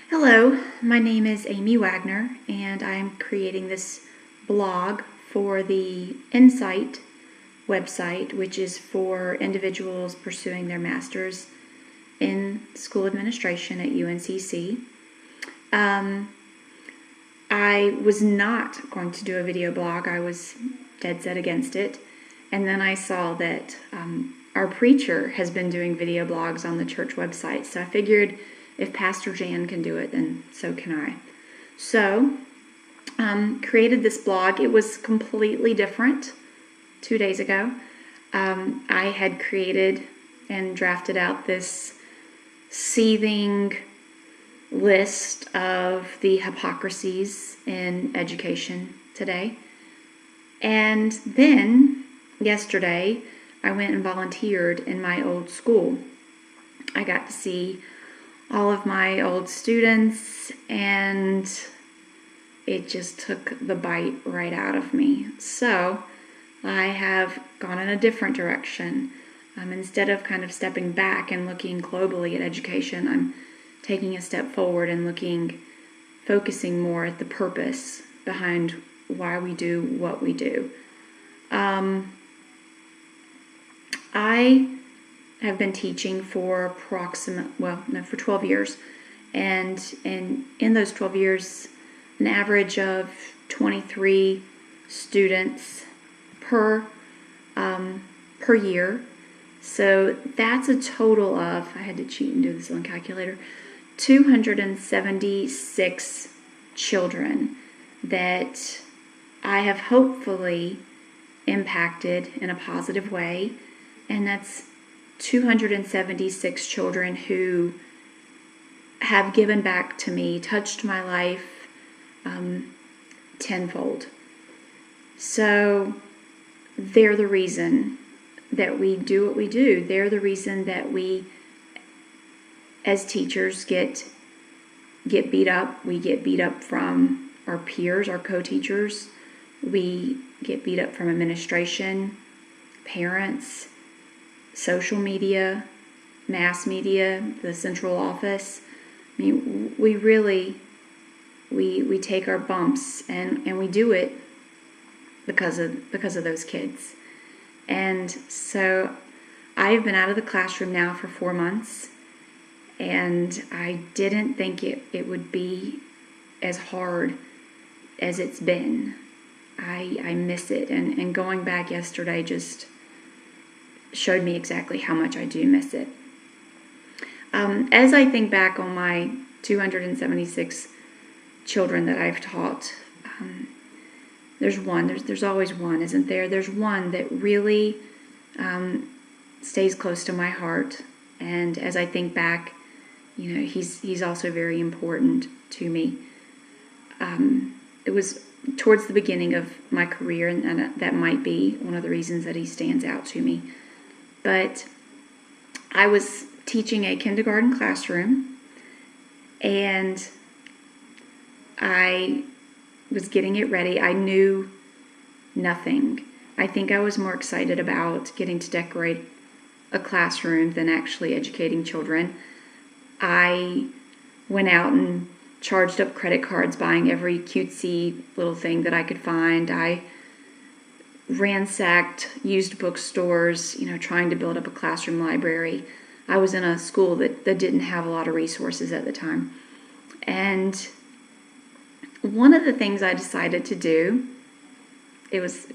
Hello, my name is Amy Wagner, and I'm creating this blog for the Insight website, which is for individuals pursuing their master's in school administration at UNCC. I was not going to do a video blog. I was dead set against it. And then I saw that our preacher has been doing video blogs on the church website. So I figured if Pastor Jan can do it, then so can I. So created this blog. It was completely different 2 days ago. I had created and drafted out this seething list of the hypocrisies in education today. And then yesterday, I went and volunteered in my old school. I got to see all of my old students, and it just took the bite right out of me. So I have gone in a different direction. Instead of kind of stepping back and looking globally at education, I'm taking a step forward and focusing more at the purpose behind why we do what we do. I have been teaching for for 12 years. And in those 12 years, an average of 23 students per year. So that's a total of, I had to cheat and do this on a calculator, 276 children that I have hopefully impacted in a positive way. And that's 276 children who have given back to me, touched my life tenfold. So they're the reason that we do what we do. They're the reason that we, as teachers, get beat up. We get beat up from our peers, our co-teachers. We get beat up from administration, parents, social media, mass media, the central office. I mean, we really take our bumps and we do it because of those kids. And so I've been out of the classroom now for 4 months, and I didn't think it would be as hard as it's been. I miss it, and going back yesterday just showed me exactly how much I do miss it. As I think back on my 276 children that I've taught, there's always one, isn't there? There's one that really stays close to my heart, and as I think back, he's also very important to me. It was towards the beginning of my career, and that might be one of the reasons that he stands out to me. But I was teaching a kindergarten classroom, and I was getting it ready. I knew nothing. I think I was more excited about getting to decorate a classroom than actually educating children. I went out and charged up credit cards, buying every cutesy little thing that I could find. I ransacked used bookstores, trying to build up a classroom library. I was in a school that didn't have a lot of resources at the time. And one of the things I decided to do, it was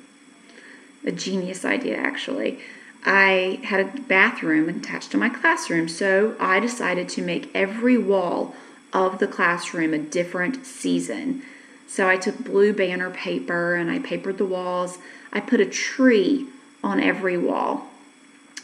a genius idea actually. I had a bathroom attached to my classroom, so I decided to make every wall of the classroom a different season. So I took blue banner paper and I papered the walls. I put a tree on every wall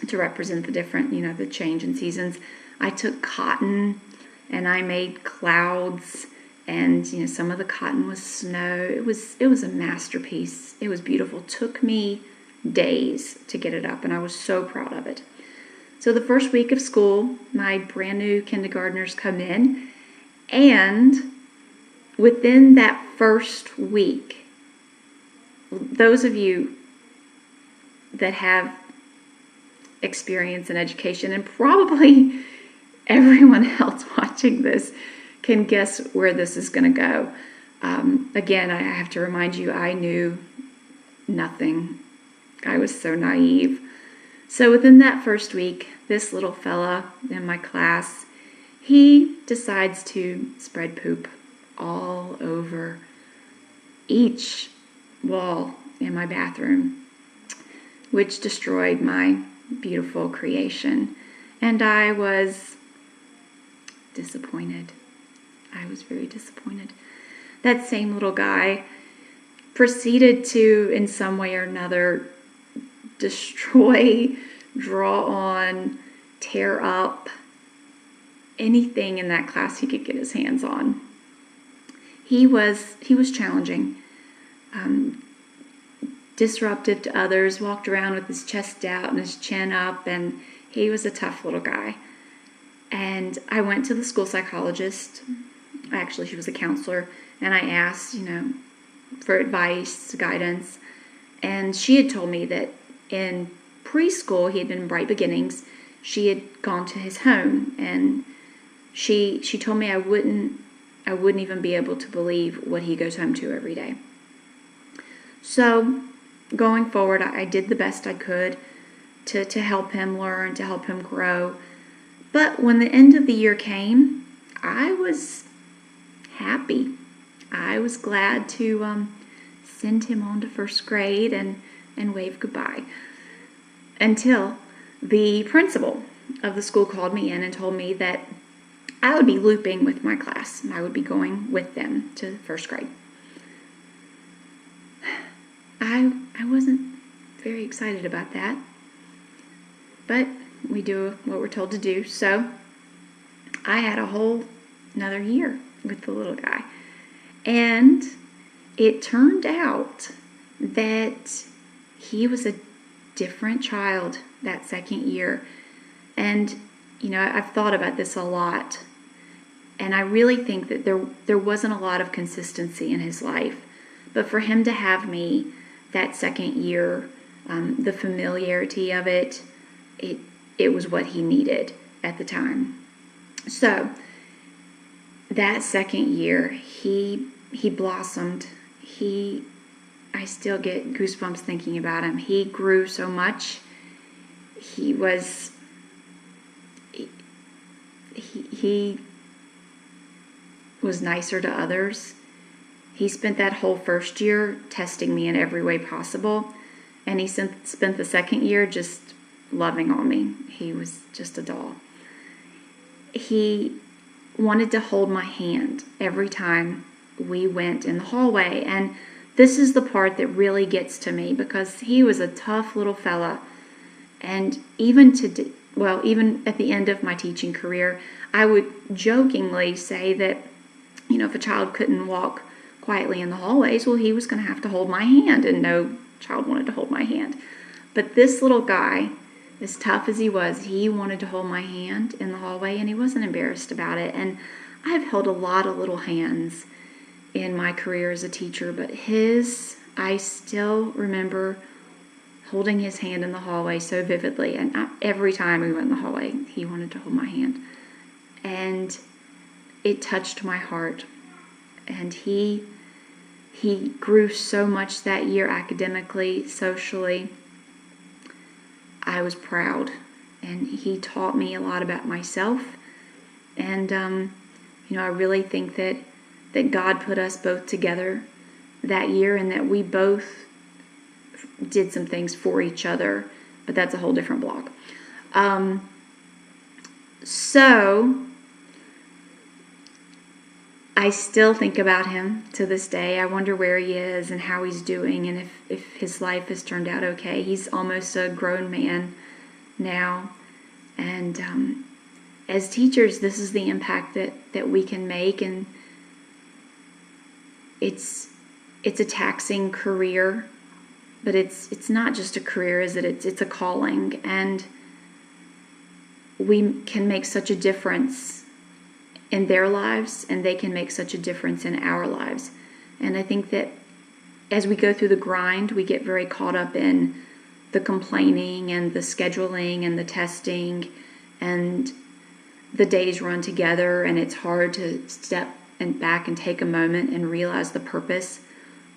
to represent the different, the change in seasons. I took cotton and I made clouds, and some of the cotton was snow. It was a masterpiece. It was beautiful. It took me days to get it up, and I was so proud of it. So the first week of school, my brand new kindergartners come in, and within that first week, those of you that have experience in education, and probably everyone else watching this can guess where this is going to go. Again, I have to remind you, I knew nothing. I was so naive. So within that first week, this little fella in my class, he decides to spread poop all over each wall in my bathroom, which destroyed my beautiful creation. And I was disappointed. I was very disappointed. That same little guy proceeded to, in some way or another, destroy, draw on, tear up anything in that class he could get his hands on. He was challenging, disruptive to others, walked around with his chest out and his chin up, and he was a tough little guy. And I went to the school psychologist. Actually, she was a counselor, and I asked, for advice, guidance. And she had told me that in preschool, he had been in Bright Beginnings. She had gone to his home, and she told me I wouldn't even be able to believe what he goes home to every day. So going forward, I did the best I could to help him learn, to help him grow. But when the end of the year came, I was happy. I was glad to send him on to first grade and wave goodbye. Until the principal of the school called me in and told me that I would be looping with my class. I would be going with them to first grade. I wasn't very excited about that, but we do what we're told to do. So I had a whole another year with the little guy. And it turned out that he was a different child that second year. And, I've thought about this a lot. And I really think that there wasn't a lot of consistency in his life. But for him to have me that second year, the familiarity of it was what he needed at the time. So that second year, he blossomed. I still get goosebumps thinking about him. He grew so much. He was nicer to others. He spent that whole first year testing me in every way possible, and he spent the second year just loving on me. He was just a doll. He wanted to hold my hand every time we went in the hallway, and this is the part that really gets to me, because he was a tough little fella. And even at the end of my teaching career, I would jokingly say that, if a child couldn't walk quietly in the hallways, well, he was going to have to hold my hand, and no child wanted to hold my hand. But this little guy, as tough as he was, he wanted to hold my hand in the hallway, and he wasn't embarrassed about it. And I've held a lot of little hands in my career as a teacher, but I still remember holding his hand in the hallway so vividly. And every time we went in the hallway, he wanted to hold my hand. And it touched my heart. And he grew so much that year academically, socially. I was proud. And he taught me a lot about myself. And, I really think that God put us both together that year, and that we both did some things for each other, but that's a whole different blog. So I still think about him to this day. I wonder where he is and how he's doing, and if his life has turned out okay. He's almost a grown man now, and as teachers, this is the impact that we can make, and it's a taxing career, but it's not just a career, is it? It's a calling, and we can make such a difference in their lives, and they can make such a difference in our lives. And I think that as we go through the grind, we get very caught up in the complaining and the scheduling and the testing, and the days run together, and it's hard to step back and take a moment and realize the purpose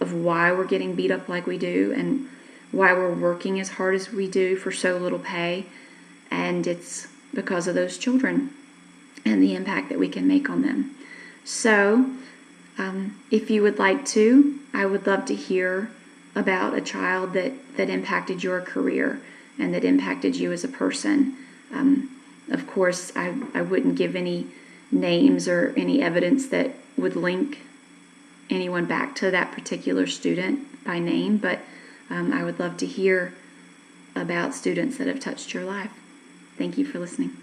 of why we're getting beat up like we do and why we're working as hard as we do for so little pay. And it's because of those children and the impact that we can make on them. So if you would like to, I would love to hear about a child that impacted your career and that impacted you as a person. Of course, I wouldn't give any names or any evidence that would link anyone back to that particular student by name, but I would love to hear about students that have touched your life. Thank you for listening.